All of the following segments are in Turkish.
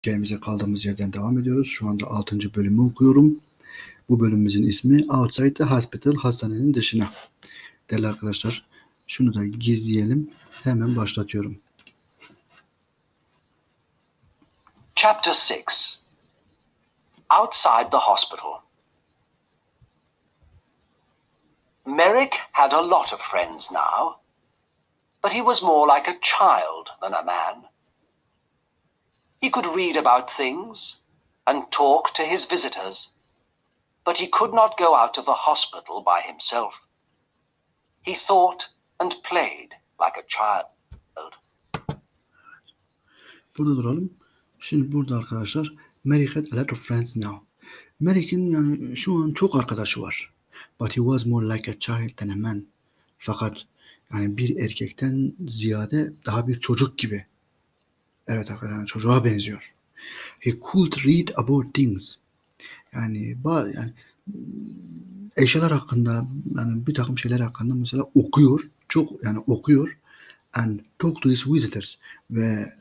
Hikayemize kaldığımız yerden devam ediyoruz. Şu anda 6. bölümü okuyorum. Bu bölümümüzün ismi Outside the Hospital, hastanenin dışına. Değerli arkadaşlar, şunu da gizleyelim. Hemen başlatıyorum. Chapter 6. Outside the Hospital. Merrick had a lot of friends now, but he was more like a child than a man. He could read about things and talk to his visitors, but he could not go out of the hospital by himself. He thought and played like a child. Burada duralım. Şimdi burada arkadaşlar, Merrick had a lot of friends now. Merrick'in yani şu an çok arkadaşı var. But he was more like a child than a man. Fakat yani bir erkekten ziyade daha bir çocuk gibi. Evet arkadaşlar, çocuğa benziyor. He could read about things. Yani eşyalar hakkında, yani bir takım şeyler hakkında mesela okuyor. Çok yani okuyor. And talk to his visitors. Ve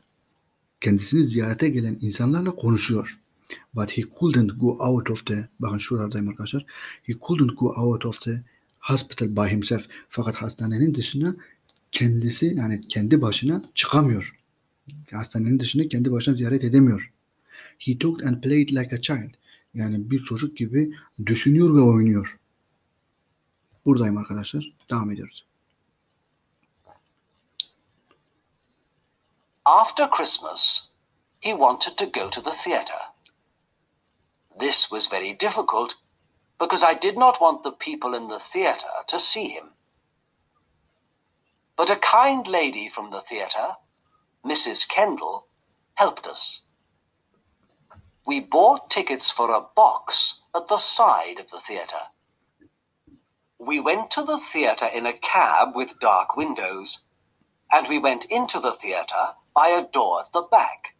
kendisini ziyarete gelen insanlarla konuşuyor. But he couldn't go out of the, bakın şuradayım arkadaşlar. He couldn't go out of the hospital by himself. Fakat hastanenin dışına kendisi, yani kendi başına çıkamıyor. Hastanenin dışını kendi başına ziyaret edemiyor. He talked and played like a child. Yani bir çocuk gibi düşünüyor ve oynuyor. Buradayım arkadaşlar. Devam ediyoruz. After Christmas, he wanted to go to the theatre. This was very difficult because I did not want the people in the theatre to see him. But a kind lady from the theatre, Mrs. Kendall, helped us. We bought tickets for a box at the side of the theatre. We went to the theatre in a cab with dark windows, and we went into the theatre by a door at the back,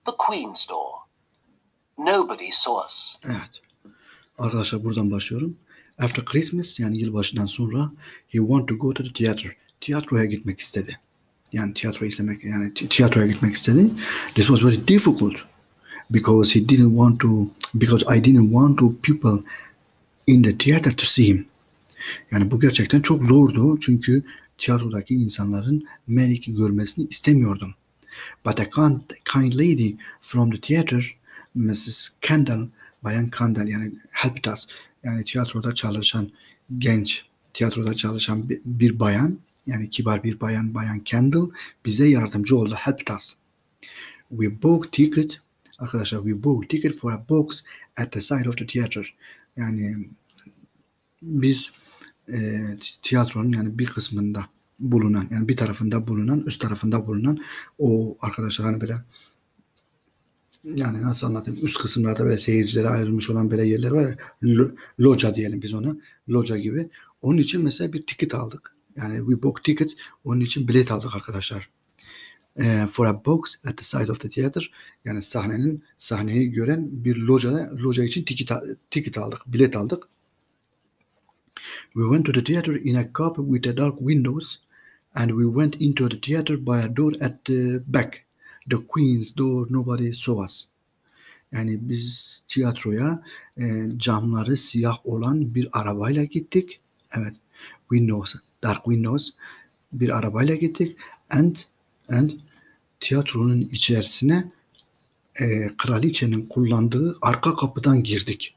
the Queen's door. Nobody saw us. Evet. Arkadaşlar buradan başlıyorum. After Christmas, yani yılbaşından sonra, he wanted to go to the theater. Tiyatroya gitmek istedi. Yani tiyatroya gitmek istedi. This was very difficult because I didn't want to people in the theater to see him. Yani bu gerçekten çok zordu çünkü tiyatrodaki insanların Merrick'i görmesini istemiyordum. But a kind lady from the theater, Mrs. Kendall, Bayan Kendall, yani helped us. Yani tiyatroda çalışan bir bayan, yani kibar bir bayan, Bayan Kendall bize yardımcı oldu. Helped us. We booked ticket for a box at the side of the theater. Yani biz tiyatronun yani bir kısmında bulunan, yani bir tarafında bulunan, üst tarafında bulunan o arkadaşlar, hani böyle, yani nasıl anlatayım, üst kısımlarda böyle seyircilere ayrılmış olan böyle yerler var ya, loca diyelim biz ona, loca gibi. Onun için mesela bir ticket aldık. Yani we booked tickets, onun için bilet aldık arkadaşlar. For a box at the side of the theater, yani sahneyi gören bir loca için ticket aldık, bilet aldık. We went to the theater in a cab with the dark windows, and we went into the theater by a door at the back, the Queen's door. Nobody saw us. Yani biz tiyatroya camları siyah olan bir arabayla gittik. Evet, dark windows, bir arabayla gittik. And tiyatronun içerisine kraliçenin kullandığı arka kapıdan girdik.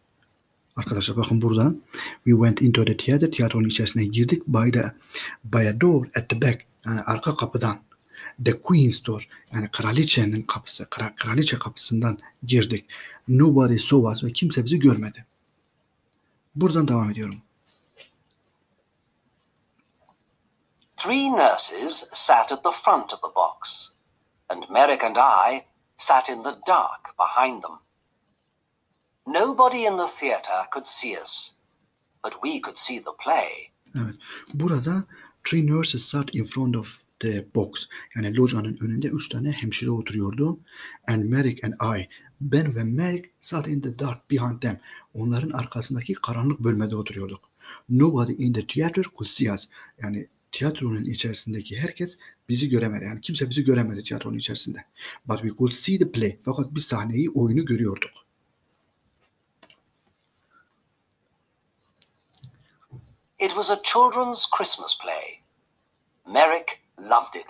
Arkadaşlar bakın burada. We went into the theater. Tiyatronun içerisine girdik. By a door at the back. Yani arka kapıdan. The Queen's door. Yani kraliçenin kapısı. Kraliçe kapısından girdik. Nobody saw us. Ve kimse bizi görmedi. Buradan devam ediyorum. Three nurses sat at the front of the box, and Merrick and I sat in the dark behind them. Nobody in the theater could see us, but we could see the play. Evet. Burada three nurses sat in front of the box. Yani locanın önünde 3 tane hemşire oturuyordu. And Merrick and I, ben ve Merrick sat in the dark behind them. Onların arkasındaki karanlık bölmede oturuyorduk. Nobody in the theater could see us. Yani tiyatronun içerisindeki herkes bizi göremedi. Yani kimse bizi göremedi tiyatronun içerisinde. But we could see the play. Fakat biz sahneyi, oyunu görüyorduk. It was a children's Christmas play. Merrick loved it.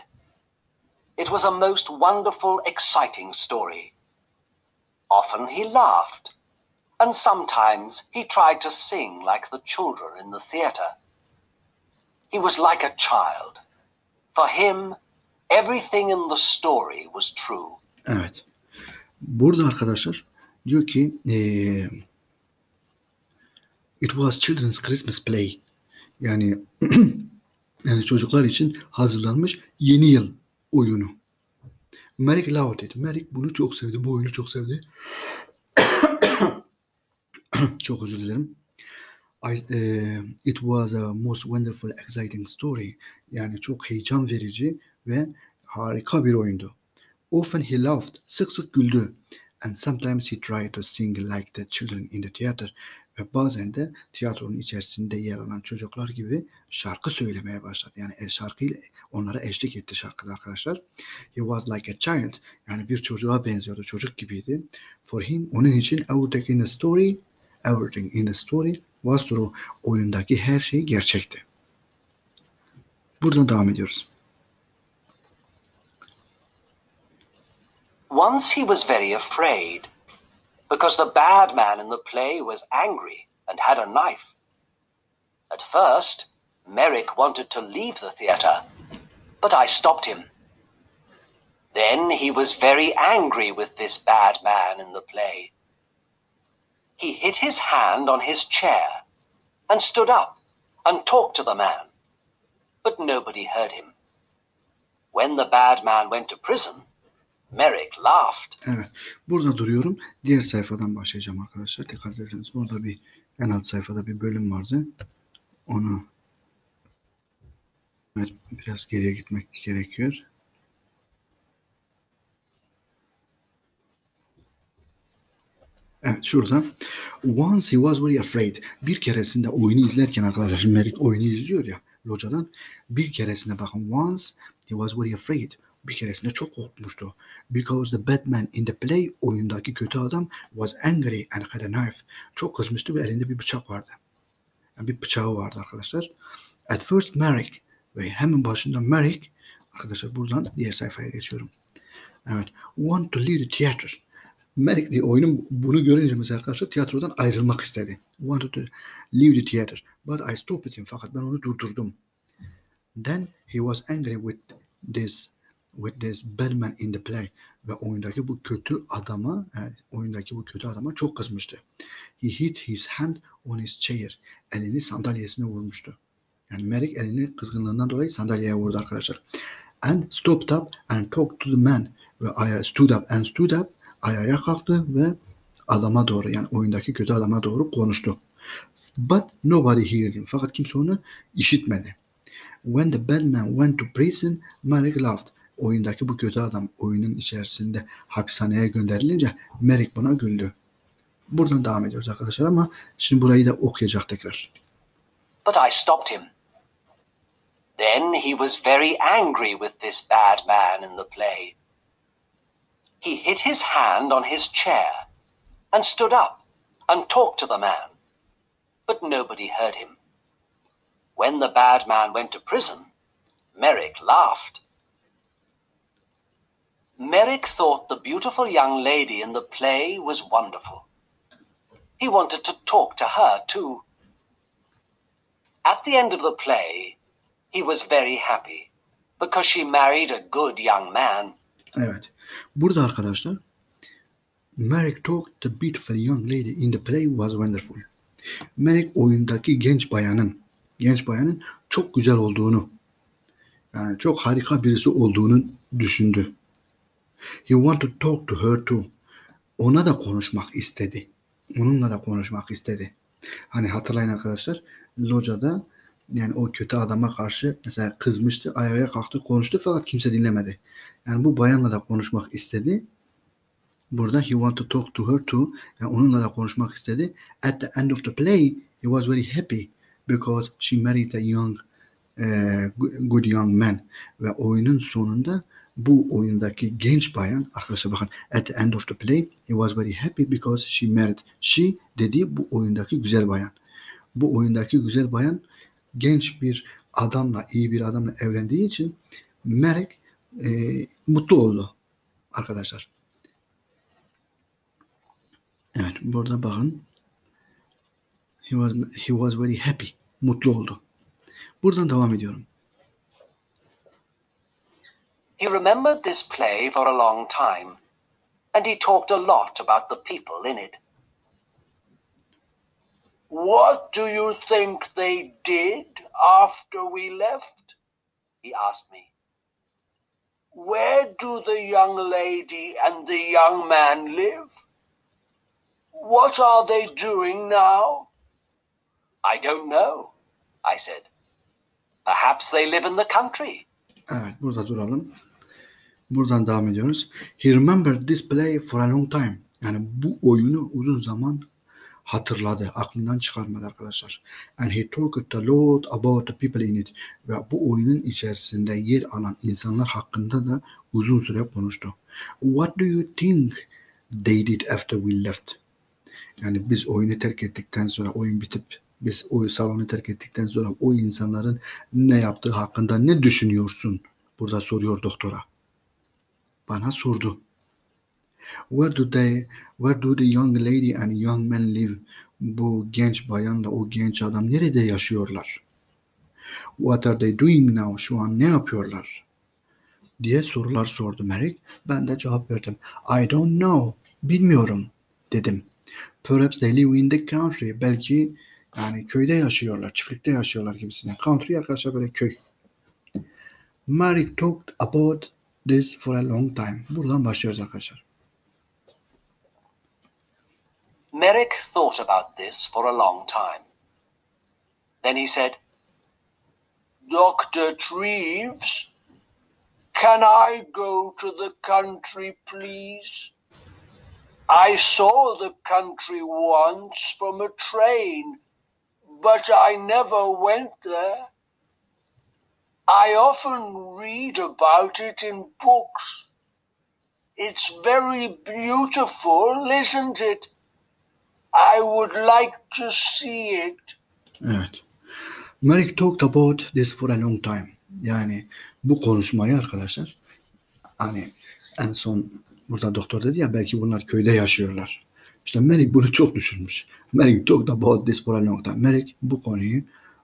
It was a most wonderful, exciting story. Often he laughed, and sometimes he tried to sing like the children in the theatre. He was like a child. For him, everything in the story was true. Evet. Burada arkadaşlar diyor ki it was children's Christmas play. Yani yani çocuklar için hazırlanmış yeni yıl oyunu. Merrick loved it. Merrick bunu çok sevdi. Bu oyunu çok sevdi. Çok özür dilerim. It was a most wonderful, exciting story. Yani çok heyecan verici ve harika bir oyundu. Often he laughed. Sık sık güldü. And sometimes he tried to sing like the children in the theater. Ve bazen de tiyatronun içerisinde yer alan çocuklar gibi şarkı söylemeye başladı. Yani şarkıyla onlara eşlik etti şarkıda arkadaşlar. He was like a child. Yani bir çocuğa benziyordu. Çocuk gibiydi. For him, onun için everything in the story was true. Oyundaki her şey gerçekti. Buradan devam ediyoruz. Once he was very afraid, because the bad man in the play was angry and had a knife. At first, Merrick wanted to leave the theatre, but I stopped him. Then he was very angry with this bad man in the play. He hit his hand on his chair and stood up and talked to the man, but nobody heard him. When the bad man went to prison, Merrick laughed. Evet. Burada duruyorum. Diğer sayfadan başlayacağım arkadaşlar. Dikkat ederseniz orada en alt sayfada bir bölüm vardı. Onu biraz geriye gitmek gerekiyor. Evet şurada. Once he was very afraid. Bir keresinde oyunu izlerken arkadaşlar, şimdi Merrick oyunu izliyor ya locadan. Bir keresinde bakın, once he was very afraid. Bir keresinde çok korkmuştu. Because the bad man in the play, oyundaki kötü adam, was angry and had a knife. Çok kızmıştı ve elinde bir bıçak vardı. Yani bir bıçağı vardı arkadaşlar. At first Merrick, ve hemen başında Merrick, arkadaşlar buradan diğer sayfaya geçiyorum. Evet. Want to leave the theater. Merrick diye oyunun bunu görünce mesela arkadaşlar tiyatrodan ayrılmak istedi. Wanted to leave the theater. But I stopped him. Fakat ben onu durdurdum. Then he was angry with this bad man in the play. Ve oyundaki bu kötü adama çok kızmıştı. He hit his hand on his chair. Elini sandalyesine vurmuştu. Yani Merrick elini kızgınlığından dolayı sandalyeye vurdu arkadaşlar. And stopped up and talked to the man. Ve stood up. Ayağa kalktı ve adama doğru, yani oyundaki kötü adama doğru konuştu. But nobody heard him. Fakat kimse onu işitmedi. When the bad man went to prison, Merrick laughed. Oyundaki bu kötü adam oyunun içerisinde hapishaneye gönderilince Merrick buna güldü. Buradan devam ediyoruz arkadaşlar ama şimdi burayı da okuyacak tekrar. But I stopped him. Then he was very angry with this bad man in the play. He hit his hand on his chair and stood up and talked to the man, but nobody heard him. When the bad man went to prison, Merrick laughed. Merrick thought the beautiful young lady in the play was wonderful. He wanted to talk to her too. At the end of the play, he was very happy because she married a good young man. Evet. Burada arkadaşlar Merrick thought the beautiful young lady in the play was wonderful. Merrick oyundaki genç bayanın çok güzel olduğunu, yani çok harika birisi olduğunu düşündü. He wanted to talk to her too. Onunla da konuşmak istedi. Hani hatırlayın arkadaşlar, locada yani o kötü adama karşı mesela kızmıştı, ayağa kalktı, konuştu fakat kimse dinlemedi. Yani bu bayanla da konuşmak istedi. Burada he wanted to talk to her too. Yani onunla da konuşmak istedi. At the end of the play, he was very happy because she married a young good young man ve oyunun sonunda bu oyundaki genç bayan arkadaşlar bakın at the end of the play he was very happy because she married. She dediği bu oyundaki güzel bayan. Bu oyundaki güzel bayan genç bir adamla iyi bir adamla evlendiği için Merrick mutlu oldu arkadaşlar. Evet burada bakın he was very happy. Mutlu oldu. Buradan devam ediyorum. He remembered this play for a long time, and he talked a lot about the people in it. What do you think they did after we left? He asked me. Where do the young lady and the young man live? What are they doing now? I don't know, I said. Perhaps they live in the country. Evet, burada duralım. Buradan devam ediyoruz. He remembered this play for a long time. Yani bu oyunu uzun zaman hatırladı, aklından çıkarmadı arkadaşlar. And he talked a lot about the people in it. Ve bu oyunun içerisinde yer alan insanlar hakkında da uzun süre konuştu. What do you think they did after we left? Yani biz oyunu terk ettikten sonra, oyun bitip biz o salonu terk ettikten sonra o insanların ne yaptığı hakkında ne düşünüyorsun? Burada soruyor doktora. Bana sordu. Where do the young lady and young man live? Bu genç bayanla o genç adam nerede yaşıyorlar? What are they doing now? Şu an ne yapıyorlar? Diye sorular sordu Merrick. Ben de cevap verdim. I don't know. Bilmiyorum dedim. Perhaps they live in the country. Belki yani köyde yaşıyorlar, çiftlikte yaşıyorlar gibisine. Country arkadaşlar böyle köy. Merrick talked about this for a long time. Buradan başlıyoruz arkadaşlar. Merrick thought about this for a long time. Then he said, Dr. Treves, can I go to the country, please? I saw the country once from a train, but I never went there. I often read about it in books. It's very beautiful, isn't it? I would like to see it. Evet. Merrick talked about this for a long time. Yani bu konuşmayı arkadaşlar hani en son burada doktor dedi ya belki bunlar köyde yaşıyorlar. İşte Merrick bunu çok düşünmüş. Merrick talked about this for a long time. Merrick bu konuyu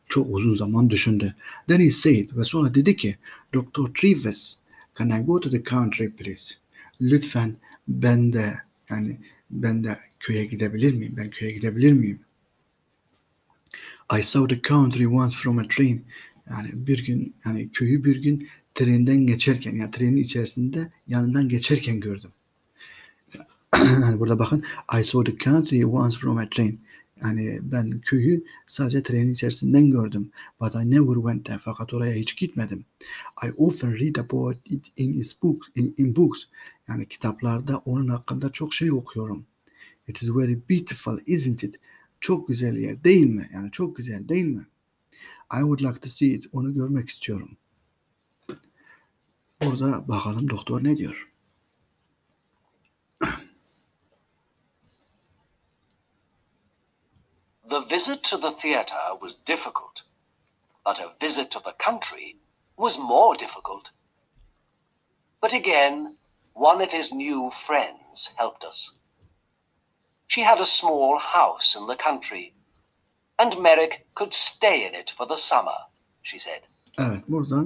çok uzun zaman düşündü. Then he said ve sonra dedi ki Dr. Treves, can I go to the country please? Lütfen ben de köye gidebilir miyim? Ben köye gidebilir miyim? I saw the country once from a train. Yani bir gün yani köyü bir gün trenden geçerken yani trenin içerisinde yanından geçerken gördüm. Yani burada bakın I saw the country once from a train. Yani ben köyü sadece trenin içerisinden gördüm. But I never went there. Fakat oraya hiç gitmedim. I often read about it in books. Yani kitaplarda onun hakkında çok şey okuyorum. It is very beautiful, isn't it? Çok güzel yer değil mi? Yani çok güzel değil mi? I would like to see it. Onu görmek istiyorum. Burada bakalım doktor ne diyor? The visit to the theatre was difficult, but a visit to the country was more difficult. But again, one of his new friends helped us. She had a small house in the country, and Merrick could stay in it for the summer, she said. Evet, burada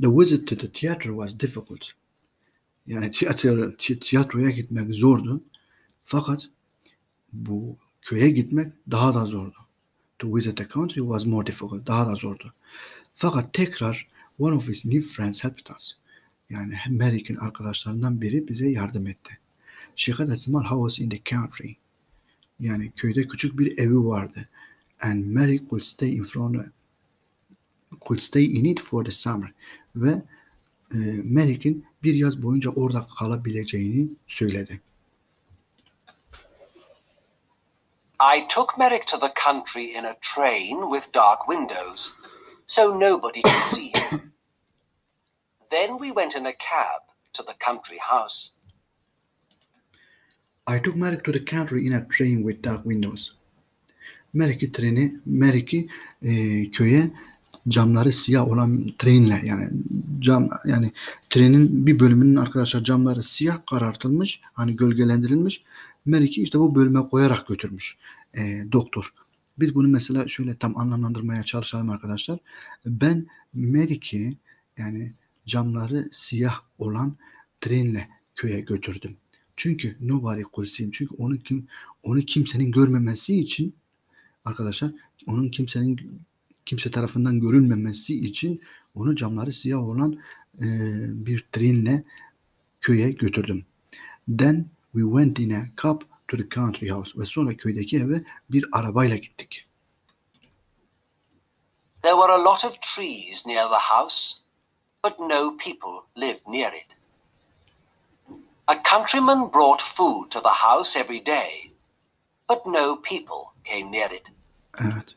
the visit to the theater was difficult. Yani tiyatroya gitmek zordu. Fakat bu köye gitmek daha da zordu. To visit the country was more difficult. Daha da zordu. Fakat tekrar one of his new friends helped us. Yani Merrick'in arkadaşlarından biri bize yardım etti. She had a small house in the country. Yani köyde küçük bir evi vardı. And Merrick could stay in it for the summer. Ve Merrick'in bir yaz boyunca orada kalabileceğini söyledi. I took Merrick to the country in a train with dark windows. so nobody could see him. Then we went in a cab to the country house. I took Merrick to the country in a train with dark windows. Merrick'i köye camları siyah olan trenle, yani yani trenin bir bölümünün arkadaşlar camları siyah karartılmış, hani gölgelendirilmiş. Merrick'i işte bu bölüme koyarak götürmüş doktor. Biz bunu mesela şöyle tam anlamlandırmaya çalışalım arkadaşlar. Ben Merrick'i, yani camları siyah olan trenle köye götürdüm. Çünkü nobody could see him. Çünkü onu kimsenin görmemesi için arkadaşlar, onun kimse tarafından görülmemesi için onu camları siyah olan bir trenle köye götürdüm. Then we went in a cab to the country house. Ve sonra köydeki eve bir arabayla gittik. There were a lot of trees near the house, but no people lived near it. A countryman brought food to the house every day, but no people came near it. Evet.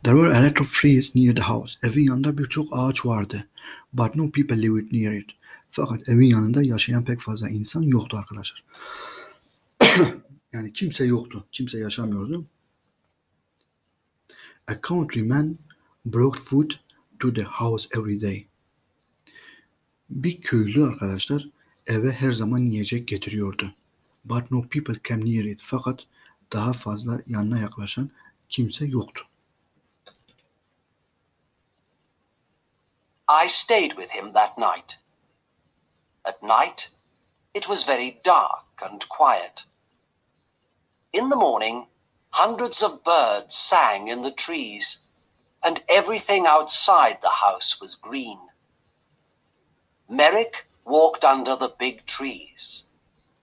There were a lot of trees near the house. Evin yanında birçok ağaç vardı. But no people lived near it. Fakat evin yanında yaşayan pek fazla insan yoktu arkadaşlar. Yani kimse yoktu. Kimse yaşamıyordu. A countryman brought food to the house every day. Bir köylü arkadaşlar eve her zaman yiyecek getiriyordu. But no people came near it. Fakat daha fazla yanına yaklaşan kimse yoktu. I stayed with him that night. At night, it was very dark and quiet. In the morning, hundreds of birds sang in the trees, and everything outside the house was green. Merrick walked under the big trees,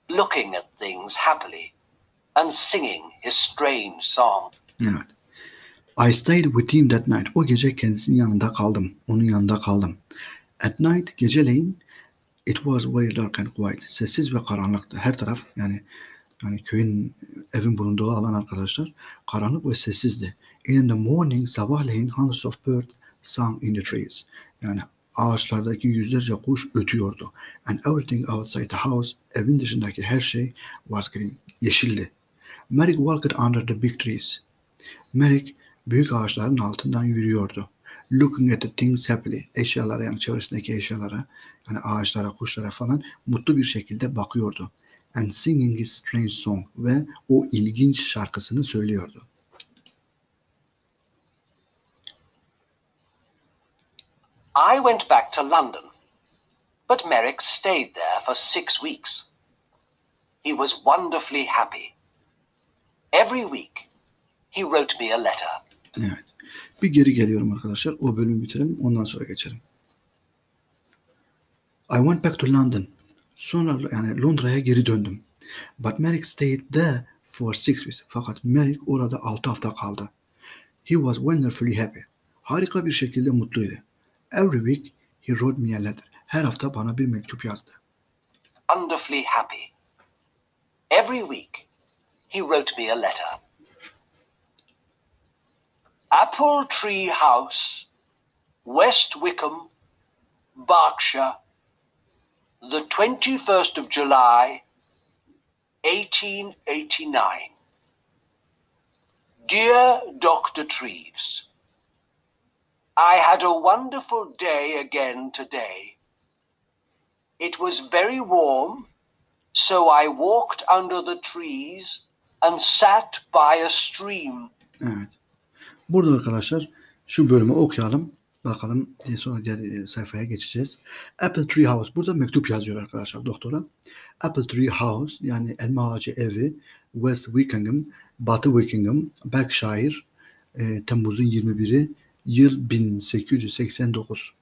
looking at things happily and singing his strange song. Evet. I stayed with him that night. O gece kendisinin yanında kaldım. Onun yanında kaldım. At night, geceleyin, it was very dark and quiet. Sessiz ve karanlıktı. Her taraf, yani köyün, evin bulunduğu alan arkadaşlar karanlık ve sessizdi. In the morning, sabahleyin, hundreds of birds sang in the trees. Yani ağaçlardaki yüzlerce kuş ötüyordu. And everything outside the house, evin dışındaki her şey was green, yeşildi. Merrick walked under the big trees. Merrick büyük ağaçların altından yürüyordu. Looking at the things happily. Eşyalara, yani çevresindeki eşyalara, yani ağaçlara, kuşlara falan mutlu bir şekilde bakıyordu. And singing his strange song. Ve o ilginç şarkısını söylüyordu. I went back to London, but Merrick stayed there for 6 weeks. He was wonderfully happy. Every week, he wrote me a letter. Evet. Bir geri geliyorum arkadaşlar. O bölümü bitirelim. Ondan sonra geçelim. I went back to London. Sonra yani Londra'ya geri döndüm. But Merrick stayed there for 6 weeks. Fakat Merrick orada 6 hafta kaldı. He was wonderfully happy. Harika bir şekilde mutluydu. Every week he wrote me a letter. Her hafta bana bir mektup yazdı. Wonderfully happy. Every week, he wrote me a letter. Apple Tree House, West Wickham, Berkshire, the 21st of July, 1889. Dear Dr. Treves, I had a wonderful day again today. It was very warm, so I walked under the trees and sat by a stream. Evet. Burada arkadaşlar şu bölümü okuyalım. Bakalım sonra diğer sayfaya geçeceğiz. Apple Tree House. Burada mektup yazıyor arkadaşlar doktora. Apple Tree House, yani elma ağacı evi, West Wickham, Batı Wickham, Berkshire, Temmuz'un 21'i, yıl 1889.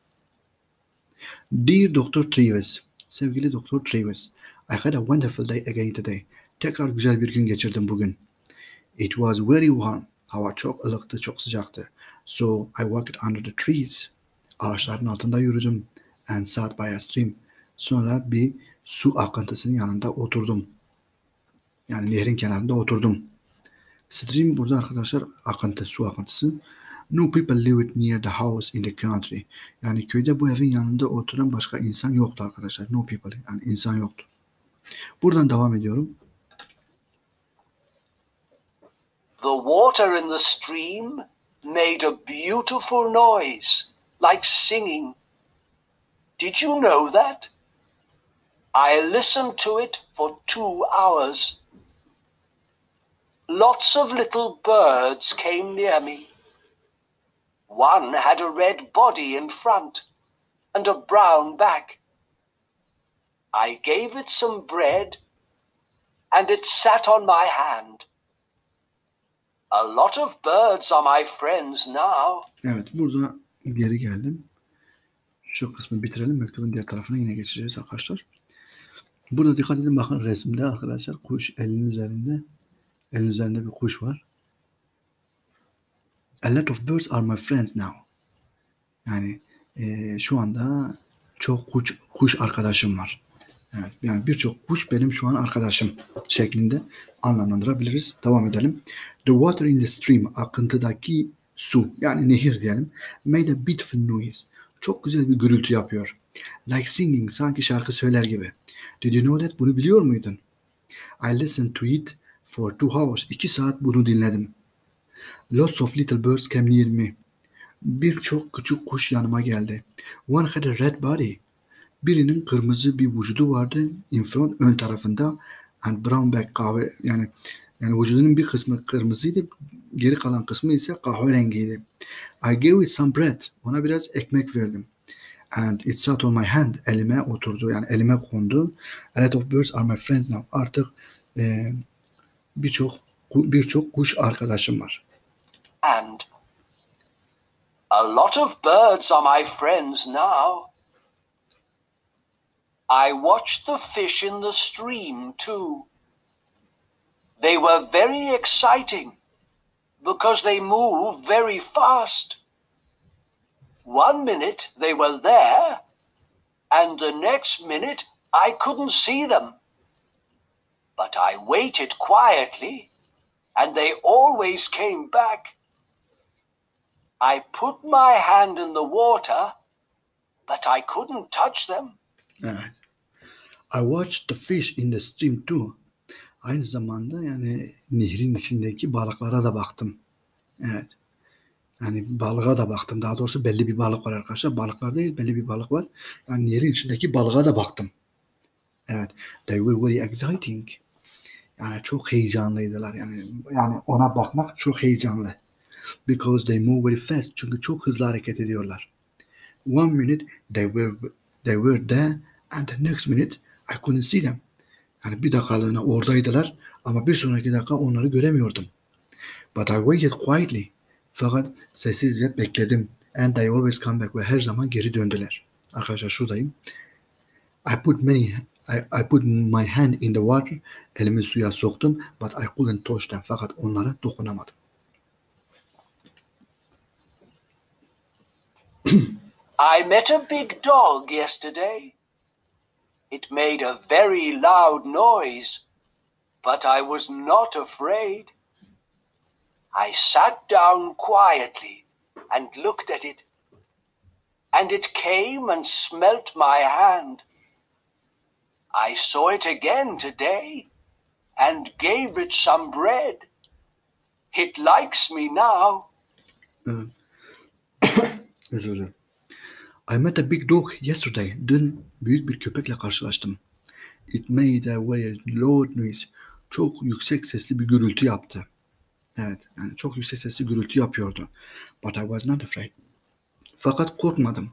Dear Dr. Treves, sevgili Dr. Treves, I had a wonderful day again today. Tekrar güzel bir gün geçirdim bugün. It was very warm. Hava çok ılıktı, çok sıcaktı. So I walked under the trees. Ağaçların altında yürüdüm. And sat by a stream. Sonra bir su akıntısının yanında oturdum. Yani nehrin kenarında oturdum. Stream burada arkadaşlar akıntı, su akıntısı. No people lived near the house in the country. Yani köyde bu evin yanında oturan başka insan yoktu arkadaşlar. No people. Yani insan yoktu. Buradan devam ediyorum. The water in the stream made a beautiful noise, like singing. Did you know that? I listened to it for 2 hours. Lots of little birds came near me. One had a red body in front and a brown back. I gave it some bread and it sat on my hand. A lot of birds are my friends now. Evet, burada geri geldim. Şu kısmı bitirelim. Mektubun diğer tarafına yine geçeceğiz arkadaşlar. Burada dikkat edin, bakın resimde arkadaşlar kuş elinin üzerinde. Elinin üzerinde bir kuş var. A lot of birds are my friends now. Yani şu anda çok kuş arkadaşım var. Evet, yani birçok kuş benim şu an arkadaşım şeklinde anlamlandırabiliriz. Devam edelim. The water in the stream, akıntıdaki su yani nehir diyelim. Made a beautiful noise. Çok güzel bir gürültü yapıyor. Like singing, sanki şarkı söyler gibi. Did you know that? Bunu biliyor muydun? I listened to it for 2 hours. 2 saat bunu dinledim. Lots of little birds came near me. Birçok küçük kuş yanıma geldi. One had a red body. Birinin kırmızı bir vücudu vardı. In front, ön tarafında. And brown back, kahve yani vücudunun bir kısmı kırmızıydı. Geri kalan kısmı ise kahverengiydi. I gave it some bread. Ona biraz ekmek verdim. And it sat on my hand. Elime oturdu. Yani elime kondu. A lot of birds are my friends now. Artık birçok kuş arkadaşım var. And a lot of birds are my friends now. I watched the fish in the stream too. They were very exciting because they move very fast. One minute they were there, and the next minute I couldn't see them. But I waited quietly, and they always came back. I put my hand in the water, but I couldn't touch them. Evet. I watched the fish in the stream too. Aynı zamanda yani nehrin içindeki balıklara da baktım. Evet. Yani balığa da baktım. Daha doğrusu belli bir balık var arkadaşlar. Balıklar değil, belli bir balık var. Yani nehrin içindeki balığa da baktım. Evet. They were very exciting. Yani çok heyecanlıydılar. Yani ona bakmak çok heyecanlı. Because they move very fast. Çünkü çok hızlı hareket ediyorlar. One minute they were there and the next minute I couldn't see them. Yani bir dakikalığına oradaydılar ama bir sonraki dakika onları göremiyordum. But I waited quietly. Fakat sessizce bekledim. And they always come back. Ve her zaman geri döndüler. Arkadaşlar şuradayım. I put my hand in the water. Elimi suya soktum. But I couldn't touch them. Fakat onlara dokunamadım. I met a big dog yesterday. It made a very loud noise, but I was not afraid. I sat down quietly and looked at it, and it came and smelt my hand. I saw it again today and gave it some bread. It likes me now. Özür dilerim. I met a big dog yesterday. Dün büyük bir köpekle karşılaştım. It made a very loud noise. Çok yüksek sesli bir gürültü yaptı. Evet, yani çok yüksek sesli gürültü yapıyordu. But I was not afraid. Fakat korkmadım.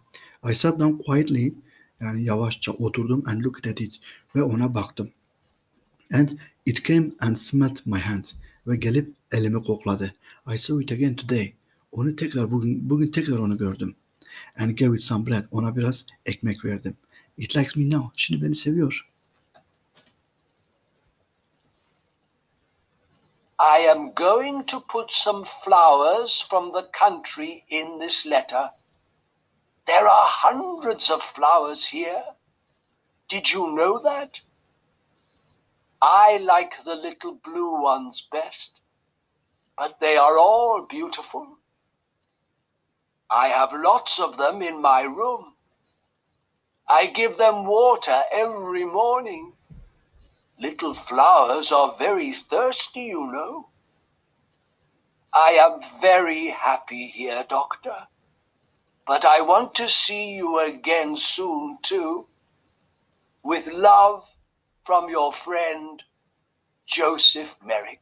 I sat down quietly. Yani yavaşça oturdum and looked at it. Ve ona baktım. And it came and smelt my hand. Ve gelip elimi kokladı. I saw it again today. Onu tekrar bugün tekrar onu gördüm. And gave it some bread. Ona biraz ekmek verdim. It likes me now. Şimdi beni seviyor. I am going to put some flowers from the country in this letter. There are hundreds of flowers here. Did you know that? I like the little blue ones best, but they are all beautiful. I have lots of them in my room. I give them water every morning. Little flowers are very thirsty, you know. I am very happy here, Doctor. But I want to see you again soon, too. With love from your friend, Joseph Merrick.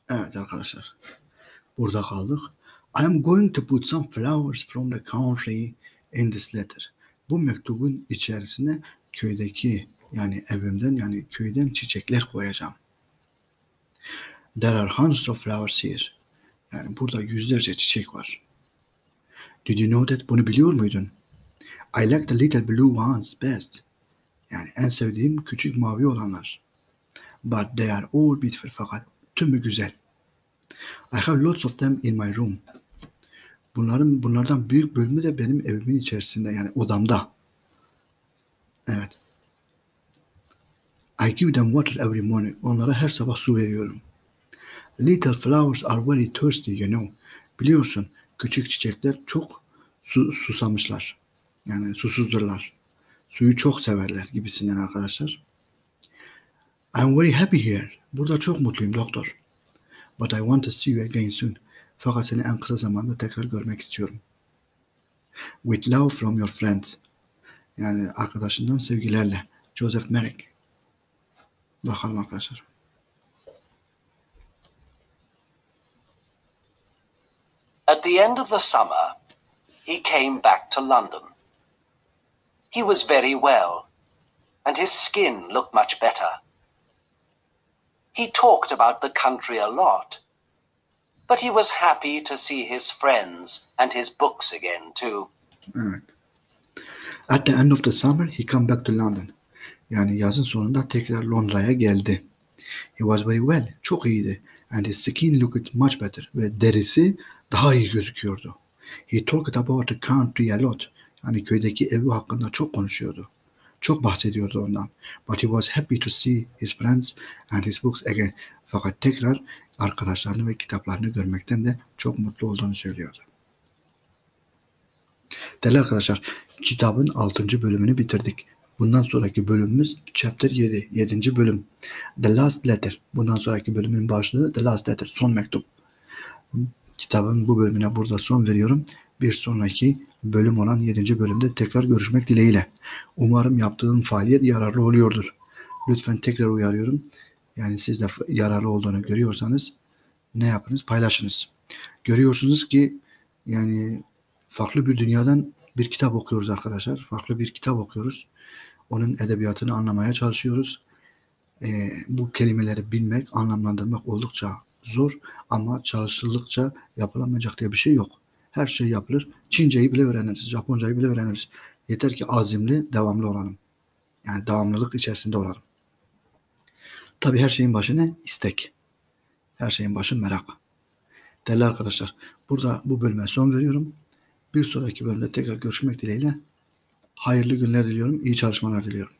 Evet arkadaşlar. Burada kaldık. I am going to put some flowers from the country in this letter. Bu mektubun içerisine köydeki yani evimden yani köyden çiçekler koyacağım. There are hundreds of flowers here. Yani burada yüzlerce çiçek var. Did you know that? Bunu biliyor muydun? I like the little blue ones best. Yani en sevdiğim küçük mavi olanlar. But they are all beautiful. Fakat tümü güzel. I have lots of them in my room. Bunlardan büyük bölümü de benim evimin içerisinde yani odamda. Evet. I give them water every morning. Onlara her sabah su veriyorum. Little flowers are very thirsty, you know. Biliyorsun, küçük çiçekler çok susamışlar. Yani susuzdurlar. Suyu çok severler gibisinden arkadaşlar. I'm very happy here. Burada çok mutluyum doktor. But I want to see you again soon. Fakat seni en kısa zamanda tekrar görmek istiyorum. With love from your friend. Yani arkadaşından sevgilerle. Joseph Merrick. Bakalım arkadaşlar. At the end of the summer, he came back to London. He was very well, and his skin looked much better. He talked about the country a lot, but he was happy to see his friends and his books again too. Evet. At the end of the summer, he came back to London. Yani yazın sonunda tekrar Londra'ya geldi. He was very well. Çok iyiydi. And his skin looked much better. Ve derisi daha iyi gözüküyordu. He talked about the country a lot. Yani köydeki evi hakkında çok konuşuyordu. Çok bahsediyordu ondan. But he was happy to see his friends and his books again. Fakat tekrar arkadaşlarını ve kitaplarını görmekten de çok mutlu olduğunu söylüyordu. Değerli arkadaşlar, kitabın 6. bölümünü bitirdik. Bundan sonraki bölümümüz Chapter 7, 7. bölüm. The Last Letter. Bundan sonraki bölümün başlığı The Last Letter, son mektup. Kitabın bu bölümüne burada son veriyorum. Bir sonraki bölüm olan 7. bölümde tekrar görüşmek dileğiyle. Umarım yaptığım faaliyet yararlı oluyordur. Lütfen tekrar uyarıyorum. Yani siz de yararlı olduğunu görüyorsanız ne yapınız? Paylaşınız. Görüyorsunuz ki yani farklı bir dünyadan bir kitap okuyoruz arkadaşlar. Farklı bir kitap okuyoruz. Onun edebiyatını anlamaya çalışıyoruz. Bu kelimeleri bilmek, anlamlandırmak oldukça zor ama çalışıldıkça yapılamayacak diye bir şey yok. Her şey yapılır. Çinceyi bile öğreniriz, Japoncayı bile öğreniriz. Yeter ki azimli, devamlı olalım. Yani devamlılık içerisinde olalım. Tabii her şeyin başı ne? İstek. Her şeyin başı merak. Değerli arkadaşlar, burada bu bölüme son veriyorum. Bir sonraki bölümde tekrar görüşmek dileğiyle. Hayırlı günler diliyorum, iyi çalışmalar diliyorum.